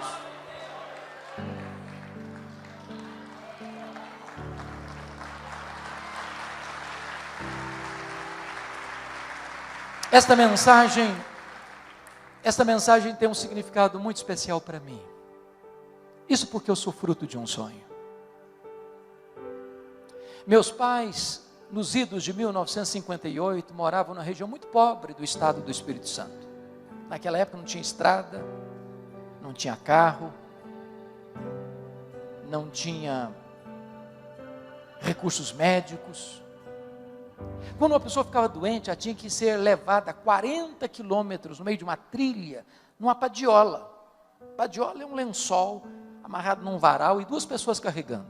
Esta mensagem tem um significado muito especial para mim. Isso porque eu sou fruto de um sonho. Meus pais, nos idos de 1958, moravam numa região muito pobre do estado do Espírito Santo. Naquela época não tinha estrada, não tinha carro, não tinha recursos médicos. Quando uma pessoa ficava doente, ela tinha que ser levada a 40 quilômetros no meio de uma trilha, numa padiola. Padiola é um lençol amarrado num varal e duas pessoas carregando.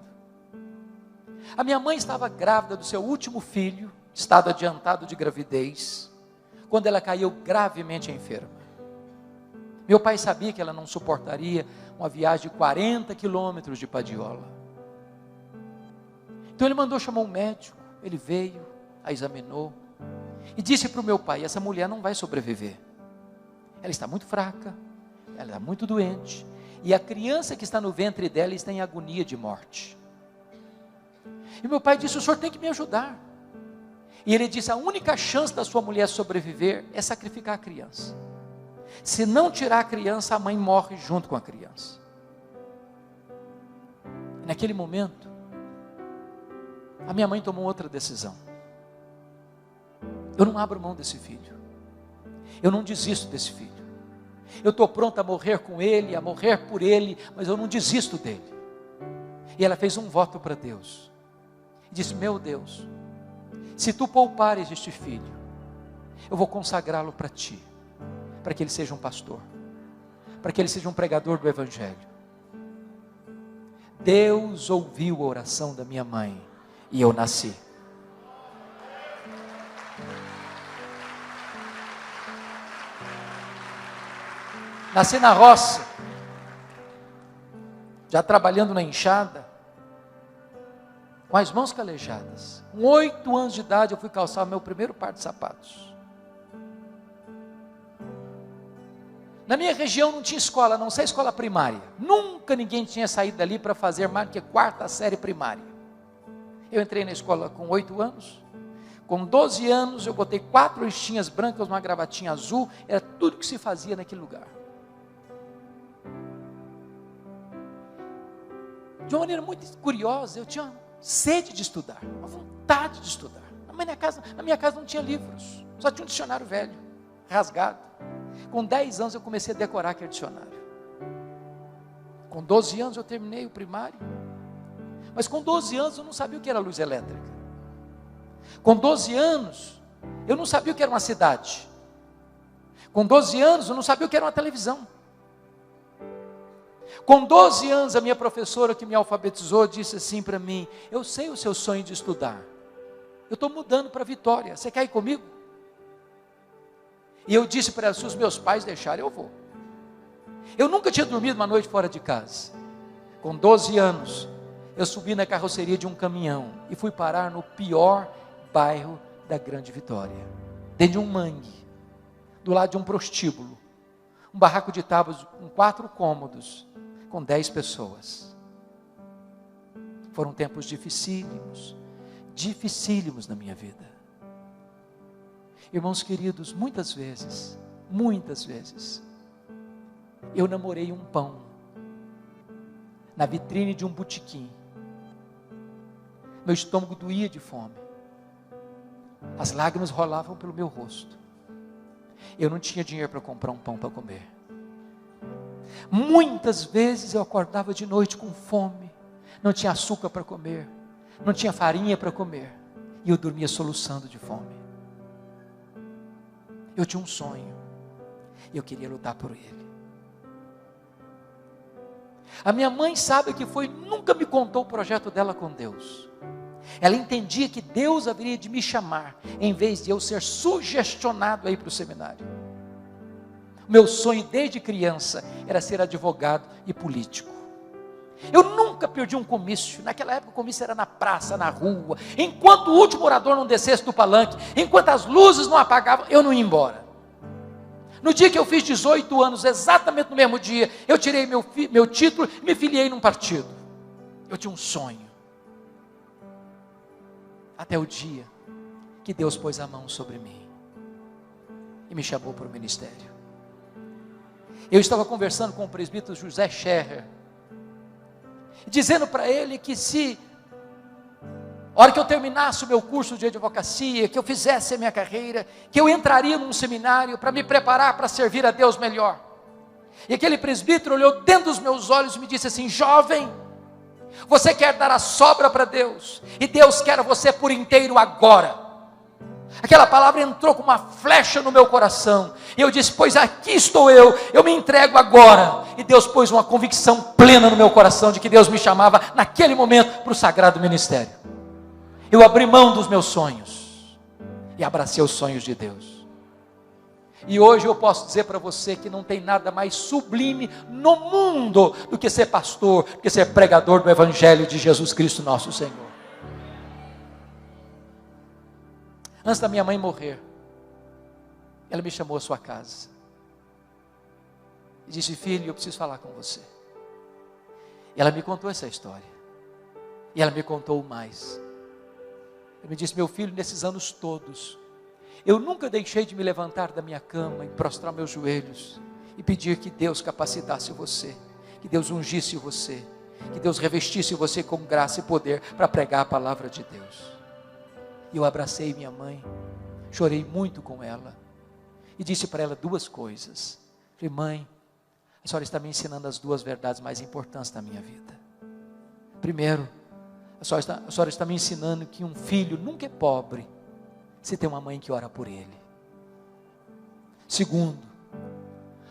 A minha mãe estava grávida do seu último filho, estado adiantado de gravidez, quando ela caiu gravemente enferma. Meu pai sabia que ela não suportaria uma viagem de 40 quilômetros de padiola. Então ele mandou chamar um médico, ele veio, a examinou e disse para o meu pai: essa mulher não vai sobreviver, ela está muito fraca, ela está muito doente, e a criança que está no ventre dela está em agonia de morte. E meu pai disse: o senhor tem que me ajudar. E ele disse: a única chance da sua mulher sobreviver é sacrificar a criança. Se não tirar a criança, a mãe morre junto com a criança. E naquele momento, a minha mãe tomou outra decisão. Eu não abro mão desse filho, eu não desisto desse filho, eu estou pronto a morrer com ele, a morrer por ele, mas eu não desisto dele. E ela fez um voto para Deus, e disse: meu Deus, Se tu poupares este filho, eu vou consagrá-lo para ti, para que ele seja um pastor, para que ele seja um pregador do Evangelho. Deus ouviu a oração da minha mãe e eu nasci. Nasci na roça, já trabalhando na enxada, com as mãos calejadas. Com 8 anos de idade eu fui calçar meu primeiro par de sapatos. Na minha região não tinha escola, a não ser escola primária. Nunca ninguém tinha saído dali para fazer mais do que 4ª série primária. Eu entrei na escola com 8 anos. Com 12 anos eu botei 4 listinhas brancas, uma gravatinha azul. Era tudo que se fazia naquele lugar. De uma maneira muito curiosa, eu tinha sede de estudar, uma vontade de estudar. Na minha casa não tinha livros, só tinha um dicionário velho, rasgado. Com 10 anos eu comecei a decorar aquele dicionário. Com 12 anos eu terminei o primário. Mas com 12 anos eu não sabia o que era luz elétrica. Com 12 anos eu não sabia o que era uma cidade. Com 12 anos eu não sabia o que era uma televisão. Com 12 anos a minha professora que me alfabetizou disse assim para mim: eu sei o seu sonho de estudar. Eu estou mudando para Vitória, você quer ir comigo? E eu disse para ela: se os meus pais deixarem, eu vou. Eu nunca tinha dormido uma noite fora de casa. Com 12 anos, eu subi na carroceria de um caminhão e fui parar no pior bairro da Grande Vitória, dentro de um mangue, do lado de um prostíbulo, um barraco de tábuas com 4 cômodos, com 10 pessoas. Foram tempos dificílimos na minha vida. Irmãos queridos, muitas vezes, eu namorei um pão na vitrine de um botequim. Meu estômago doía de fome. As lágrimas rolavam pelo meu rosto. Eu não tinha dinheiro para comprar um pão para comer. Muitas vezes eu acordava de noite com fome. Não tinha açúcar para comer. Não tinha farinha para comer. E eu dormia soluçando de fome. Eu tinha um sonho. E eu queria lutar por ele. A minha mãe sabe o que foi, nunca me contou o projeto dela com Deus. Ela entendia que Deus haveria de me chamar, em vez de eu ser sugestionado a ir para o seminário. Meu sonho desde criança era ser advogado e político. Eu nunca perdi um comício. Naquela época o comício era na praça, na rua. Enquanto o último orador não descesse do palanque, enquanto as luzes não apagavam, eu não ia embora. No dia que eu fiz 18 anos, exatamente no mesmo dia, eu tirei meu título e me filiei num partido. Eu tinha um sonho. Até o dia que Deus pôs a mão sobre mim e me chamou para o ministério. Eu estava conversando com o presbítero José Scherrer, dizendo para ele que se, a hora que eu terminasse o meu curso de advocacia, que eu fizesse a minha carreira, que eu entraria num seminário para me preparar para servir a Deus melhor. E aquele presbítero olhou dentro dos meus olhos e me disse assim: jovem, você quer dar a sobra para Deus, e Deus quer você por inteiro agora. Aquela palavra entrou com uma flecha no meu coração, e eu disse: pois aqui estou eu me entrego agora. E Deus pôs uma convicção plena no meu coração, de que Deus me chamava naquele momento para o sagrado ministério. Eu abri mão dos meus sonhos, e abracei os sonhos de Deus. E hoje eu posso dizer para você que não tem nada mais sublime no mundo do que ser pastor, do que ser pregador do Evangelho de Jesus Cristo nosso Senhor. Antes da minha mãe morrer, ela me chamou à sua casa e disse: filho, eu preciso falar com você. E ela me contou essa história, e ela me contou mais. Ela me disse: meu filho, nesses anos todos, eu nunca deixei de me levantar da minha cama e prostrar meus joelhos e pedir que Deus capacitasse você, que Deus ungisse você, que Deus revestisse você com graça e poder para pregar a palavra de Deus. E eu abracei minha mãe, chorei muito com ela e disse para ela 2 coisas. Falei: mãe, a senhora está me ensinando as 2 verdades mais importantes da minha vida. Primeiro, a senhora está me ensinando que um filho nunca é pobre se tem uma mãe que ora por ele. Segundo,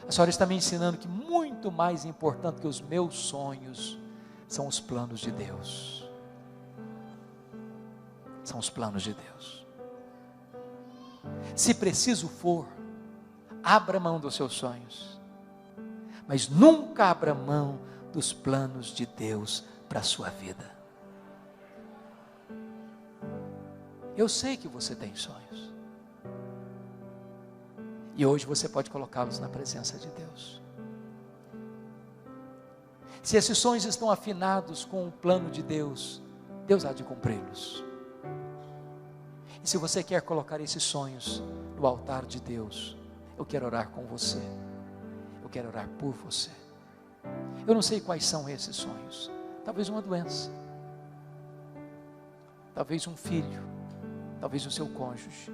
a senhora está me ensinando que muito mais importante que os meus sonhos são os planos de Deus. São os planos de Deus. Se preciso for, abra mão dos seus sonhos, mas nunca abra mão dos planos de Deus para a sua vida. Eu sei que você tem sonhos, e hoje você pode colocá-los na presença de Deus. Se esses sonhos estão afinados com o plano de Deus, Deus há de cumpri-los. E se você quer colocar esses sonhos no altar de Deus, eu quero orar com você, eu quero orar por você. Eu não sei quais são esses sonhos. Talvez uma doença, talvez um filho, talvez o seu cônjuge,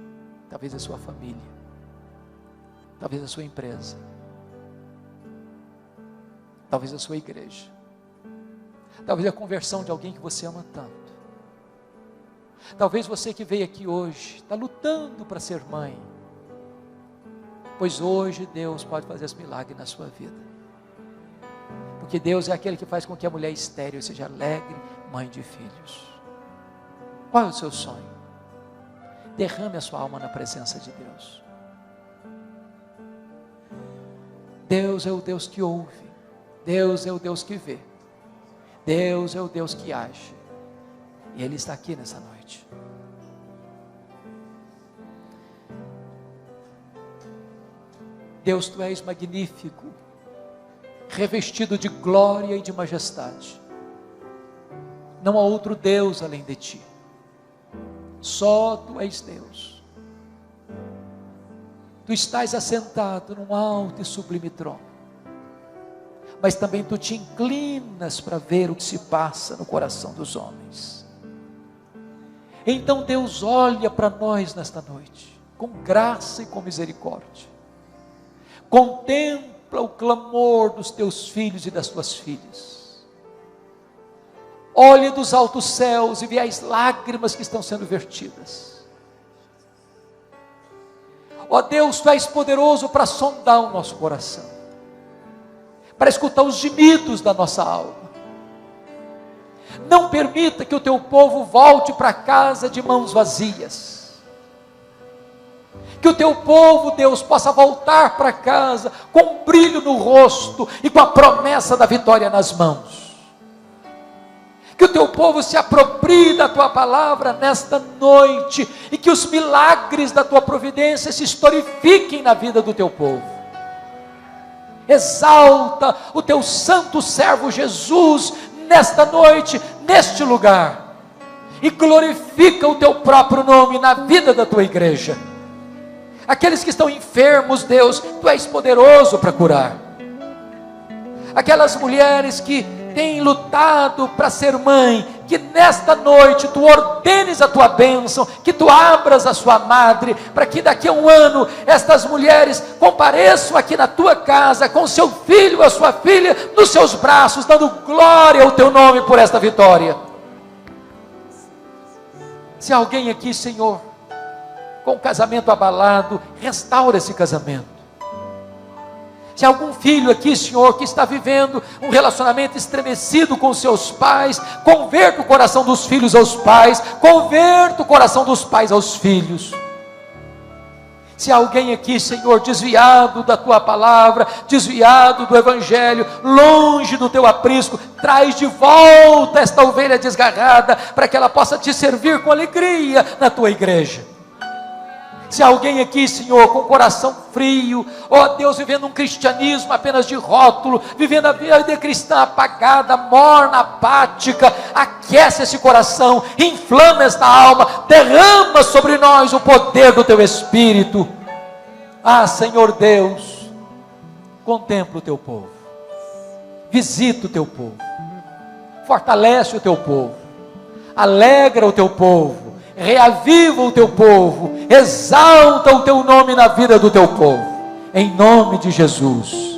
talvez a sua família, talvez a sua empresa, talvez a sua igreja, talvez a conversão de alguém que você ama tanto. Talvez você que veio aqui hoje está lutando para ser mãe, pois hoje Deus pode fazer esse milagre na sua vida, porque Deus é aquele que faz com que a mulher estéril seja alegre, mãe de filhos. Qual é o seu sonho? Derrame a sua alma na presença de Deus. Deus é o Deus que ouve, Deus é o Deus que vê, Deus é o Deus que age, e Ele está aqui nessa noite. Deus, Tu és magnífico, revestido de glória e de majestade. Não há outro Deus além de Ti. Só Tu és Deus. Tu estás assentado num alto e sublime trono, mas também Tu te inclinas para ver o que se passa no coração dos homens. Então Deus olha para nós nesta noite, com graça e com misericórdia, contempla o clamor dos Teus filhos e das Tuas filhas, olha dos altos céus e vê as lágrimas que estão sendo vertidas. Ó Deus, Tu és poderoso para sondar o nosso coração, para escutar os gemidos da nossa alma. Não permita que o Teu povo volte para casa de mãos vazias. Que o Teu povo, Deus, possa voltar para casa com um brilho no rosto e com a promessa da vitória nas mãos. Que o Teu povo se aproprie da Tua palavra nesta noite e que os milagres da Tua providência se historifiquem na vida do Teu povo. Exalta o Teu santo servo Jesus nesta noite, neste lugar, e glorifica o Teu próprio nome na vida da Tua igreja. Aqueles que estão enfermos, Deus, Tu és poderoso para curar. Aquelas mulheres que têm lutado para ser mãe, que nesta noite Tu ordenes a Tua bênção, que Tu abras a sua madre, para que daqui a um ano, estas mulheres compareçam aqui na Tua casa, com seu filho ou a sua filha, nos seus braços, dando glória ao Teu nome por esta vitória. Se alguém aqui, Senhor, com o casamento abalado, restaura esse casamento. Se algum filho aqui, Senhor, que está vivendo um relacionamento estremecido com seus pais, converta o coração dos filhos aos pais, converta o coração dos pais aos filhos. Se alguém aqui, Senhor, desviado da Tua palavra, desviado do Evangelho, longe do Teu aprisco, traz de volta esta ovelha desgarrada, para que ela possa Te servir com alegria na Tua igreja. Se alguém aqui, Senhor, com o coração frio, ó Deus, vivendo um cristianismo apenas de rótulo, vivendo a vida cristã apagada, morna, apática, aquece esse coração, inflama esta alma, derrama sobre nós o poder do Teu Espírito. Ah, Senhor Deus, contempla o Teu povo, visita o Teu povo, fortalece o Teu povo, alegra o Teu povo, reaviva o Teu povo, exalta o Teu nome na vida do Teu povo, em nome de Jesus.